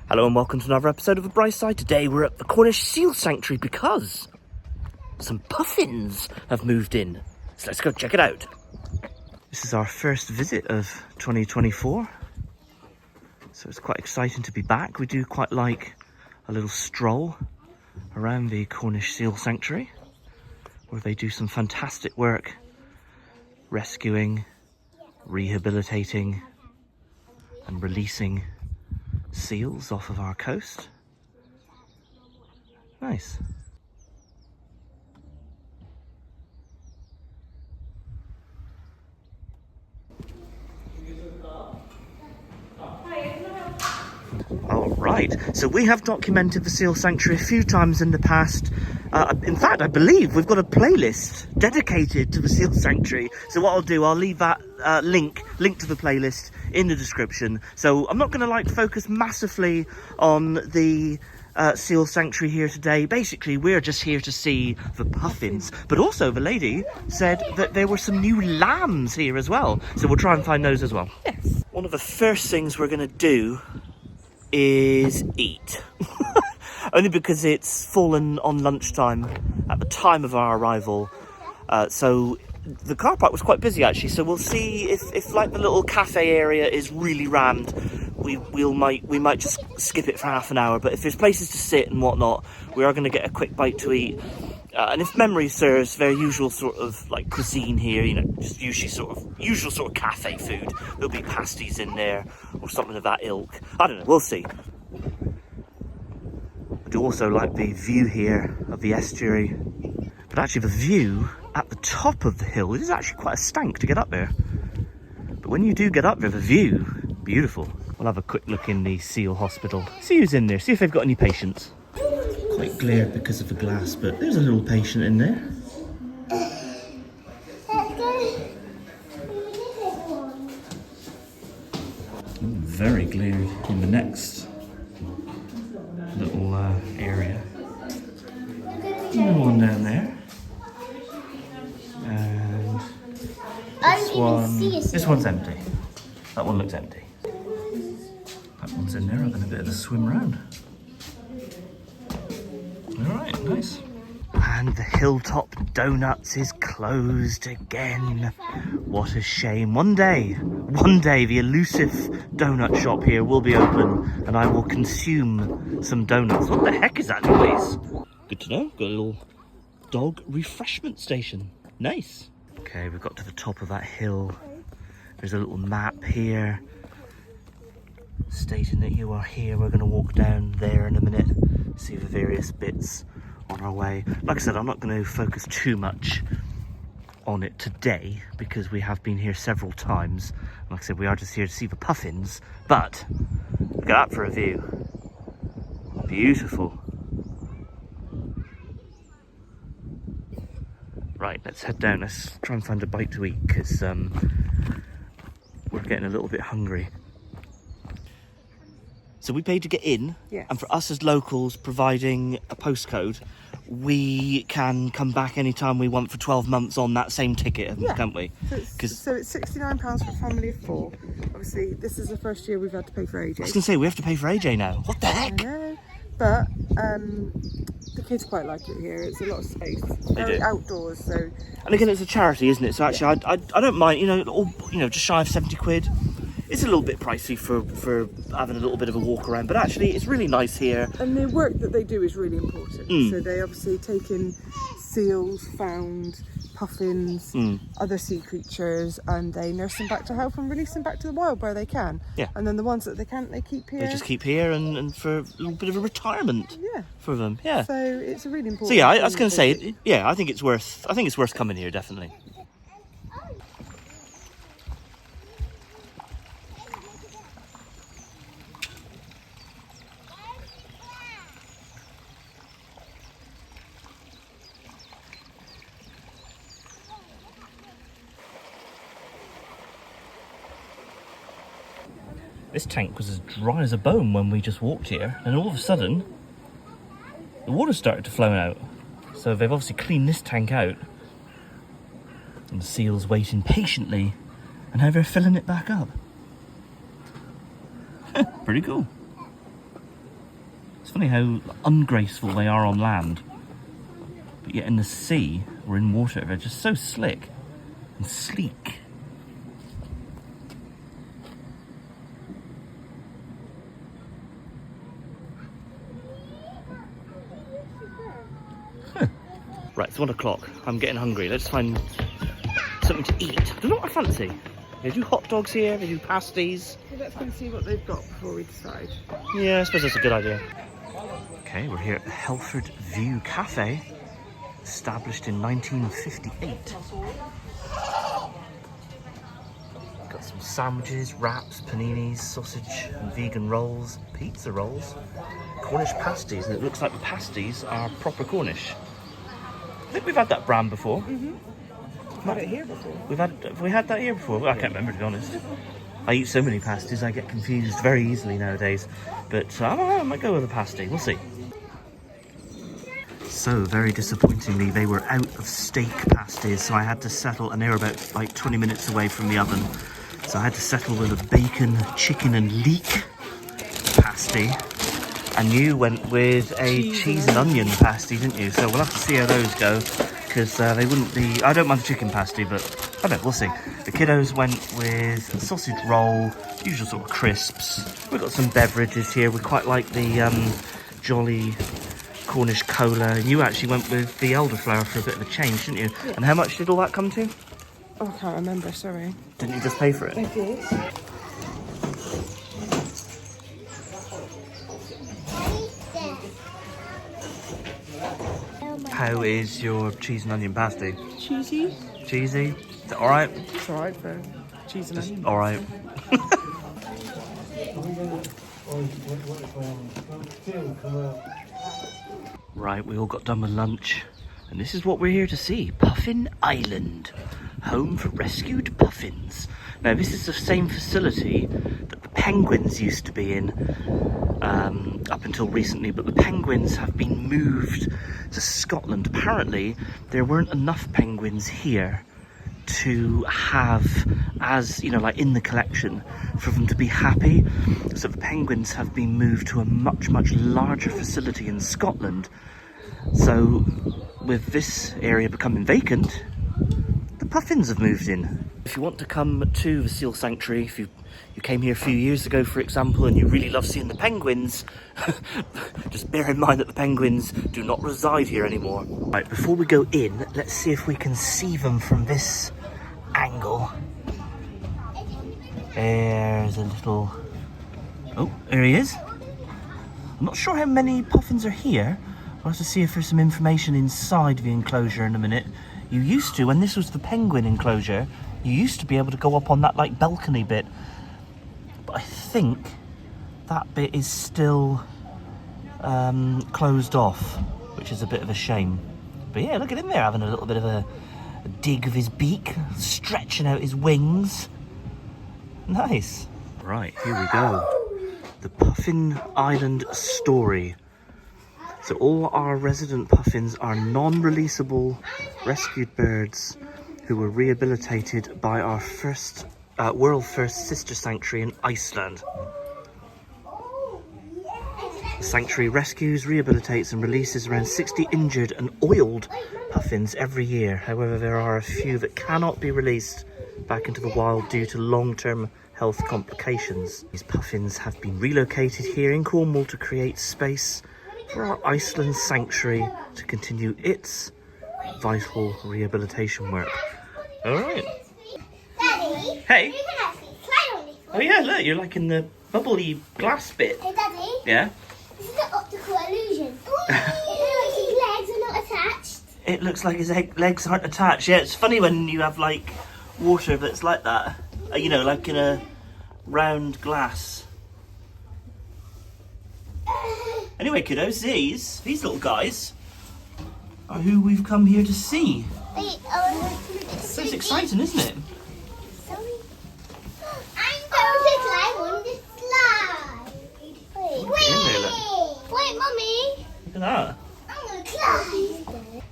Hello and welcome to another episode of The Bright Side. Today we're at the Cornish Seal Sanctuary because some puffins have moved in. So let's go check it out. This is our first visit of 2024. So it's quite exciting to be back. We do quite like a little stroll around the Cornish Seal Sanctuary, where they do some fantastic work rescuing, rehabilitating and releasing seals off of our coast. Nice. All right, so we have documented the Seal Sanctuary a few times in the past. In fact, I believe we've got a playlist dedicated to the Seal Sanctuary. So what I'll do, I'll leave that link to the playlist in the description. So I'm not going to focus massively on the Seal Sanctuary here today. Basically, we're just here to see the puffins. But also, the lady said that there were some new lambs here as well. So we'll try and find those as well. Yes. One of the first things we're going to do is eat. Only because it's fallen on lunchtime at the time of our arrival. So the car park was quite busy actually. So we'll see if like the little cafe area is really rammed. We might just skip it for half an hour. But if there's places to sit and whatnot, we are going to get a quick bite to eat. And if memory serves, their usual sort of like cuisine here, you know, just usual sort of cafe food. There'll be pasties in there or something of that ilk. I don't know, we'll see. I do also like the view here of the estuary, but actually the view at the top of the hill, it is actually quite a stank to get up there. But when you do get up there, the view, beautiful. We'll have a quick look in the seal hospital. See who's in there, see if they've got any patients. Quite glared because of the glass, but there's a little patient in there. Very glared in the next little area. Another one down there. And this one's empty. That one looks empty. That one's in there, having a bit of a swim around. Alright, nice. And the Hilltop Donuts is closed again. What a shame. One day, the elusive donut shop here will be open and I will consume some donuts. What the heck is that noise? Good to know. Got a little dog refreshment station. Nice. Okay, we've got to the top of that hill. There's a little map here stating that you are here. We're going to walk down there in a minute, see the various bits on our way. Like I said, I'm not going to focus too much on it today because we have been here several times. Like I said, we are just here to see the puffins, but look at that for a view. Beautiful. Right, let's head down. Let's try and find a bite to eat because we're getting a little bit hungry. So we paid to get in, Yes. And for us as locals, providing a postcode, we can come back anytime we want for 12 months on that same ticket, can't we? So it's £69 for a family of 4. Obviously, this is the first year we've had to pay for AJ. I was going to say, we have to pay for AJ now. What the heck? I know, but the kids quite like it here. It's a lot of space. Very outdoors, so. And again, it's a charity, isn't it? So actually, I don't mind, just shy of 70 quid. It's a little bit pricey for having a little bit of a walk around, but actually it's really nice here. And the work that they do is really important. So they obviously take in seals, found, puffins, other sea creatures, and they nurse them back to health and release them back to the wild where they can. Yeah. And then the ones that they can't, they keep here. They just keep here and for a little bit of a retirement. Yeah. For them. Yeah. So it's a really important. So yeah, I was going to say, I think it's worth coming here, definitely. This tank was as dry as a bone when we just walked here, and all of a sudden, the water started to flow out. So they've obviously cleaned this tank out, and the seal's waiting patiently, and now they're filling it back up. Pretty cool. funny how ungraceful they are on land, but yet in the sea or in water, they're just so slick and sleek. Right, it's 1 o'clock. I'm getting hungry. Let's find something to eat. I don't know what I fancy. They do hot dogs here, they do pasties. Well, let's go and see what they've got before we decide. Yeah, I suppose that's a good idea. Okay, we're here at the Helford View Cafe, established in 1958. Got some sandwiches, wraps, paninis, sausage and vegan rolls, pizza rolls, Cornish pasties, and it looks like the pasties are proper Cornish. I think we've had that brand before. We've had it here before. Have we had that here before? Well, I can't remember, to be honest. I eat so many pasties, I get confused very easily nowadays. But I might go with a pasty, we'll see. So, very disappointingly, they were out of steak pasties, so I had to settle, and they were about like 20 minutes away from the oven. So I had to settle with a bacon, chicken and leek pasty. And you went with a cheese and onion pasty, didn't you? So we'll have to see how those go, because they wouldn't be... I don't mind the chicken pasty, but I don't know, we'll see. The kiddos went with a sausage roll, usual sort of crisps. We've got some beverages here. We quite like the Jolly Cornish Cola. And you actually went with the elderflower for a bit of a change, didn't you? Yeah. And how much did all that come to? Oh, I can't remember, sorry. Didn't you just pay for it? I did. How is your cheese and onion pasty? Cheesy. Cheesy? Is it alright? It's alright for cheese and onion. Alright. Right, we all got done with lunch, and this is what we're here to see. Puffin Island, home for rescued puffins. Now, this is the same facility that the penguins used to be in up until recently, but the penguins have been moved to Scotland. Apparently, there weren't enough penguins here to have, as you know, like in the collection, for them to be happy. So the penguins have been moved to a much larger facility in Scotland. So with this area becoming vacant, the puffins have moved in. If you want to come to the Seal Sanctuary, if you came here a few years ago, for example, and you really love seeing the penguins, just bear in mind that the penguins do not reside here anymore. Right, before we go in, let's see if we can see them from this angle. There's a little... Oh, there he is. I'm not sure how many puffins are here. We'll have to see if there's some information inside the enclosure in a minute. You used to, when this was the penguin enclosure, you used to be able to go up on that like balcony bit. But I think that bit is still closed off, which is a bit of a shame. But yeah, look at him there having a little bit of a dig of his beak, stretching out his wings. Nice. Right, here we go. The Puffin Island story. So all our resident puffins are non-releasable rescued birds who were rehabilitated by our world first sister sanctuary in Iceland. The sanctuary rescues, rehabilitates and releases around 60 injured and oiled puffins every year. However, there are a few that cannot be released back into the wild due to long-term health complications. These puffins have been relocated here in Cornwall to create space for our Iceland sanctuary to continue its vital rehabilitation work. Alright. Daddy, Hey. you can actually slide on this one. Oh yeah, look, you're like in the bubbly glass bit. Hey Daddy, Yeah? this is an optical illusion. It looks like his legs are not attached. It looks like his legs aren't attached. Yeah, it's funny when you have like water that's like that. You know, like in a round glass. Anyway, kiddos, these little guys are who we've come here to see. So it's exciting, isn't it? Sorry. I'm going to climb on the slide. Wait, Mummy. Look at that. I'm going to climb.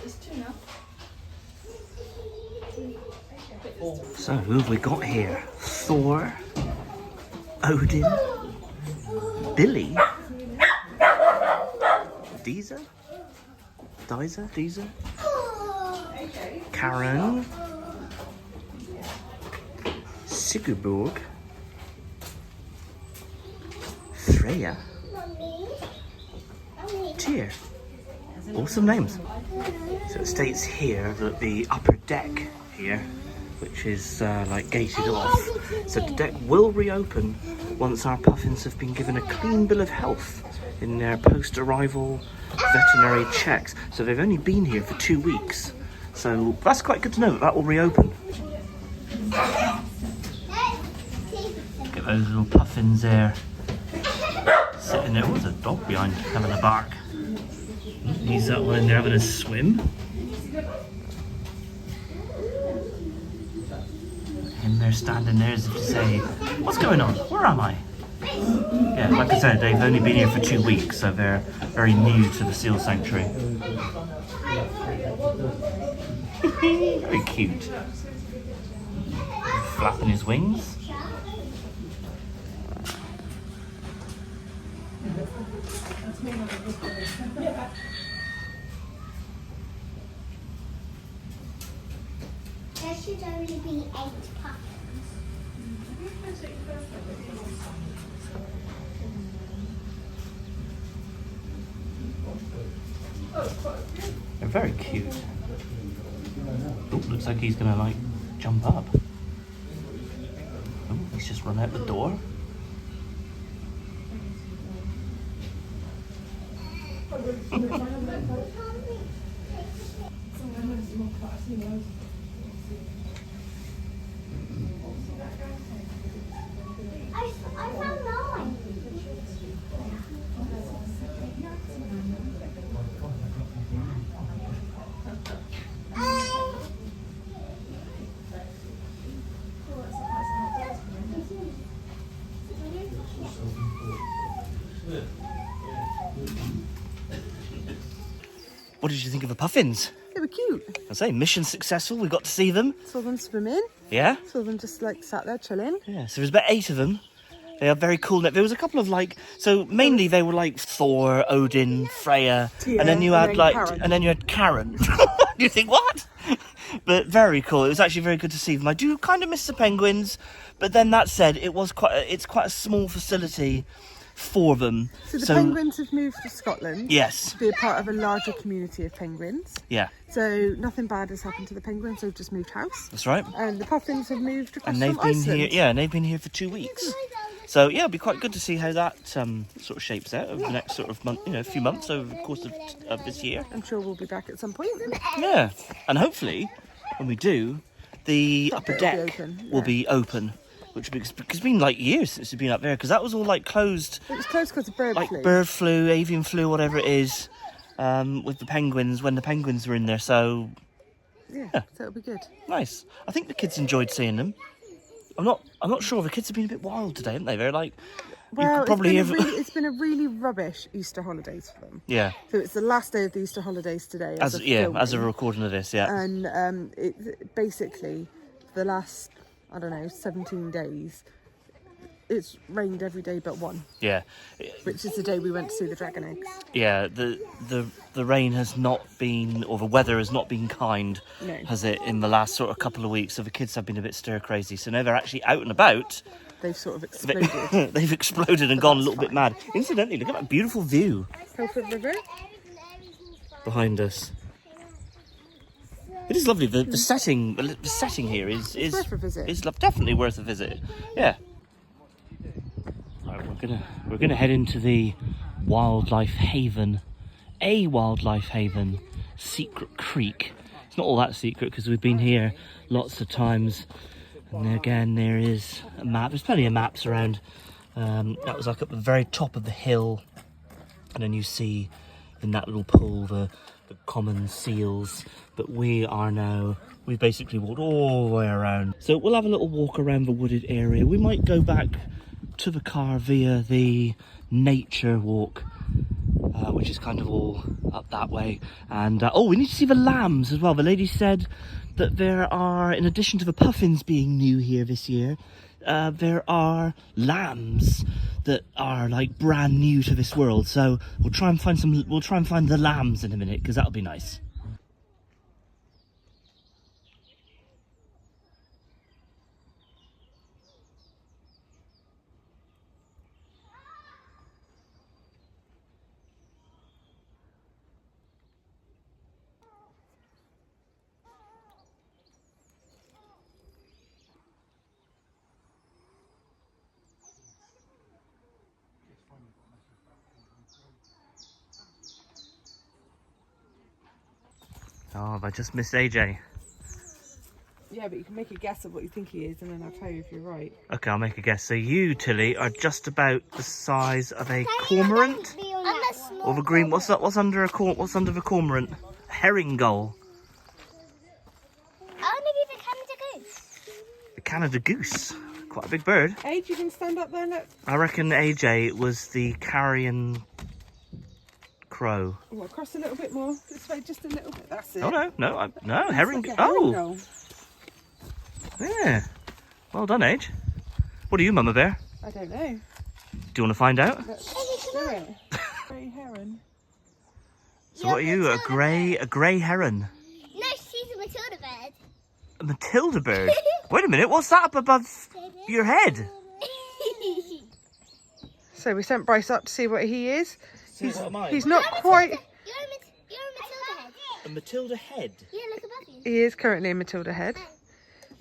It's two now. So who have we got here? Thor, Odin, Billy, Deezer, Karen, Sigurborg, Freya, Tyr. Awesome names. So it states here that the upper deck here, which is like gated off, so the deck will reopen once our puffins have been given a clean bill of health in their post-arrival veterinary checks. So they've only been here for 2 weeks, so that's quite good to know that that will reopen. Look at those little puffins there sitting there. What's a dog behind having a bark? He's that one in there having a swim. Him there standing there as if to say, what's going on? Where am I? Yeah, like I said, they've only been here for 2 weeks, so they're very new to the seal sanctuary. Very cute. Flapping his wings. There should only be 8 puffins. They're very cute. Oh, looks like he's gonna like jump up. Oh, he's just run out the door. I found 9. What did you think of the puffins? They were cute. I say, mission successful. We got to see them. Saw them swimming. Yeah? Saw them just like sat there chilling. Yeah, so there's about 8 of them. They are very cool. There was a couple of like, so mainly they were like Thor, Odin, Freya, Tyr, and then you had like, Karen. and then you had Karen. You think, what? But very cool. It was actually very good to see them. I do kind of miss the penguins, but then that said, it's quite a small facility for them. So the penguins have moved to Scotland. Yes. To be a part of a larger community of penguins. Yeah. So nothing bad has happened to the penguins. They've just moved house. That's right. And the puffins have moved across And they've from been Iceland. here. Yeah, and they've been here for 2 weeks. So yeah, it'll be quite good to see how that sort of shapes out over the next sort of month, few months over the course of this year. I'm sure we'll be back at some point. Yeah, and hopefully, when we do, the upper deck will yeah. be open, which will be, because it's been like years since we've been up there, because that was all like closed, It was close because of bird like flu. bird flu, avian flu, whatever it is, with the penguins when the penguins were in there. So Yeah, so it'll be good. nice. I think the kids enjoyed seeing them. I'm not sure. The kids have been a bit wild today, haven't they? They're like, Well, could probably it's been a really rubbish Easter holidays for them. yeah, So it's the last day of the Easter holidays today. as of a filming. recording of this, yeah. And it basically the last 17 days, it's rained every day but one, Yeah, which is the day we went to see the dragon eggs. yeah. The rain has not been, or the weather has not been kind, No. has it, in the last sort of couple of weeks? So the kids have been a bit stir crazy. So now they're actually out and about. They've sort of exploded. They've exploded and gone a little bit mad. Incidentally, look at that beautiful view Telford River. behind us. It is lovely. The setting here is worth a visit. is definitely worth a visit. Yeah. Right, we're gonna head into the wildlife haven, Secret Creek. It's not all that secret because we've been here lots of times. And there again, there is a map. There's plenty of maps around. That was like at the very top of the hill, and then you see in that little pool the common seals. But we basically walked all the way around. So we'll have a little walk around the wooded area. We might go back to the car via the nature walk, which is kind of all up that way. And we need to see the lambs as well. The lady said that there are, in addition to the puffins being new here this year, there are lambs that are like brand new to this world. So we'll try and find the lambs in a minute, because that'll be nice. Oh, have I just missed AJ? Yeah, but you can make a guess of what you think he is, and then I'll tell you if you're right. Okay, I'll make a guess. So you, Tilly, are just about the size of a cormorant, or the green. What's under the cormorant? A herring gull. Oh, maybe the Canada goose. The Canada goose. Quite a big bird. AJ, you can stand up there and look. I reckon AJ was the carrion crow. Oh, across a little bit more. This way, just a little bit. That's it. Oh no, herring. Like a herring Oh, gull. yeah. Well done, Age. What are you, Mama Bear? I don't know. Do you want to find out? Let's do it. Grey heron. So what are you? A grey heron? No, she's a Matilda bird. A Matilda bird? Wait a minute. What's that up above your head? So we sent Bryce up to see what he is. What am I? He's not quite. You're a Matilda head. A Matilda head. Yeah, look above you. He is currently a Matilda head.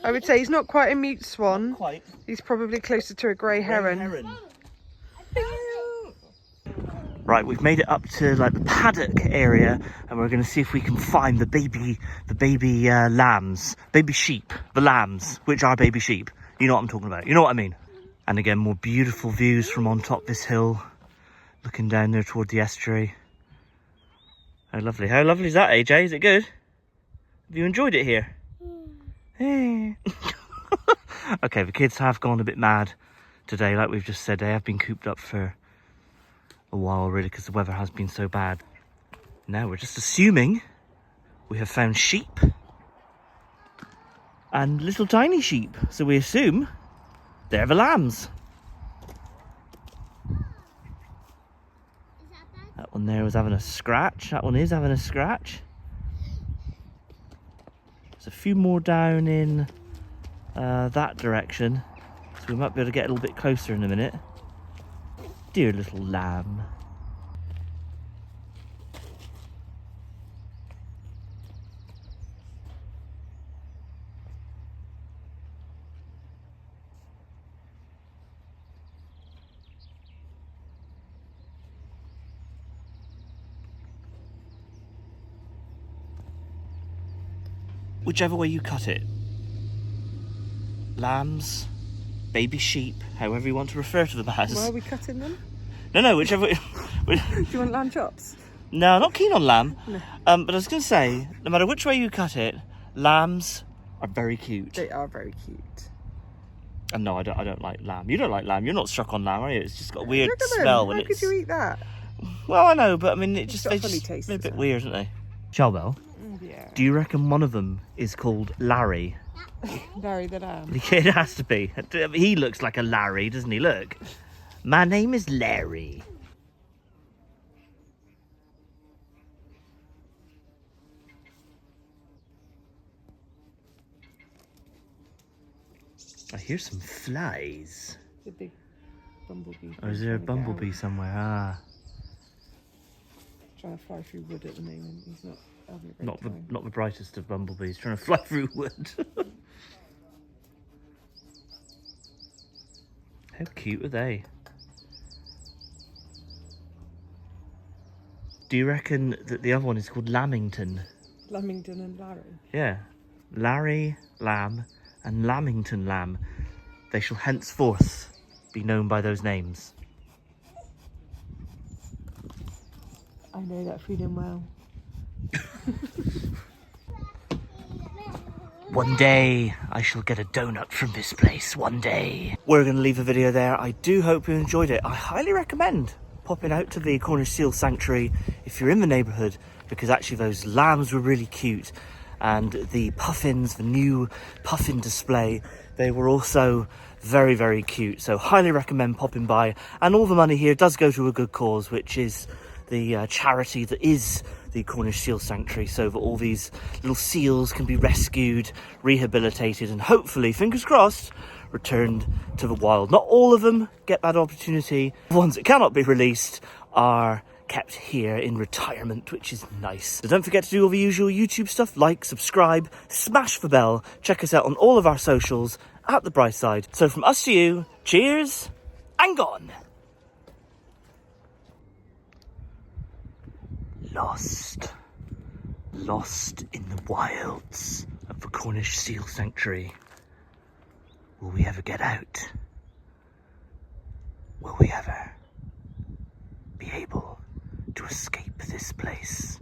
I would say he's not quite a mute swan. Quite. He's probably closer to a grey heron. Right, we've made it up to like the paddock area, and we're going to see if we can find the baby lambs, baby sheep, the lambs, which are baby sheep. You know what I'm talking about. You know what I mean. And again, more beautiful views from on top this hill, looking down there toward the estuary. How lovely! How lovely is that, AJ? Is it good? Have you enjoyed it here? Hey. Okay, the kids have gone a bit mad today, like we've just said. They have been cooped up for a while, really, because the weather has been so bad. Now we're just assuming we have found sheep and little tiny sheep, so we assume they're the lambs. That one there was having a scratch. That one is having a scratch. There's a few more down in that direction, so we might be able to get a little bit closer in a minute. Dear little lamb. Whichever way you cut it. Lambs, baby sheep, however you want to refer to them as. Why are we cutting them? No, whichever. Do you want lamb chops? No, not keen on lamb. No. But I was going to say, no matter which way you cut it, lambs are very cute. They are very cute. And no, I don't like lamb. You don't like lamb. You're not struck on lamb, are you? It's just got a weird Look at them. smell when How it's. could you eat that? Well, I know, but I mean, It's got a funny taste they're a as bit well. weird, aren't they? Charbel, Yeah. do you reckon one of them is called Larry? Larry the lamb. It has to be. He looks like a Larry, doesn't he? Look. My name is Larry. I hear some flies. The big bumblebee. Or is there a trying to get out. bumblebee somewhere? Ah. Trying to fly through wood at the moment. He's not having a great time. Not the brightest of bumblebees, trying to fly through wood. How cute are they? Do you reckon that the other one is called Lamington? Lamington and Larry. Yeah. Larry Lamb and Lamington Lamb. They shall henceforth be known by those names. I know that feeling well. One day I shall get a donut from this place, one day. We're going to leave the video there. I do hope you enjoyed it. I highly recommend popping out to the Cornish Seal Sanctuary if you're in the neighbourhood, because actually those lambs were really cute. and the puffins, the new puffin display, they were also very, very cute. So highly recommend popping by, and all the money here does go to a good cause, which is the charity that is the Cornish Seal Sanctuary, so that all these little seals can be rescued, rehabilitated, and hopefully, fingers crossed, returned to the wild. Not all of them get that opportunity. The ones that cannot be released are kept here in retirement, which is nice. So don't forget to do all the usual YouTube stuff, like, subscribe, smash the bell, check us out on all of our socials at The Bright Side. So from us to you, cheers and gone. Lost in the wilds of the Cornish Seal Sanctuary. Will we ever get out? Will we ever be able to escape this place?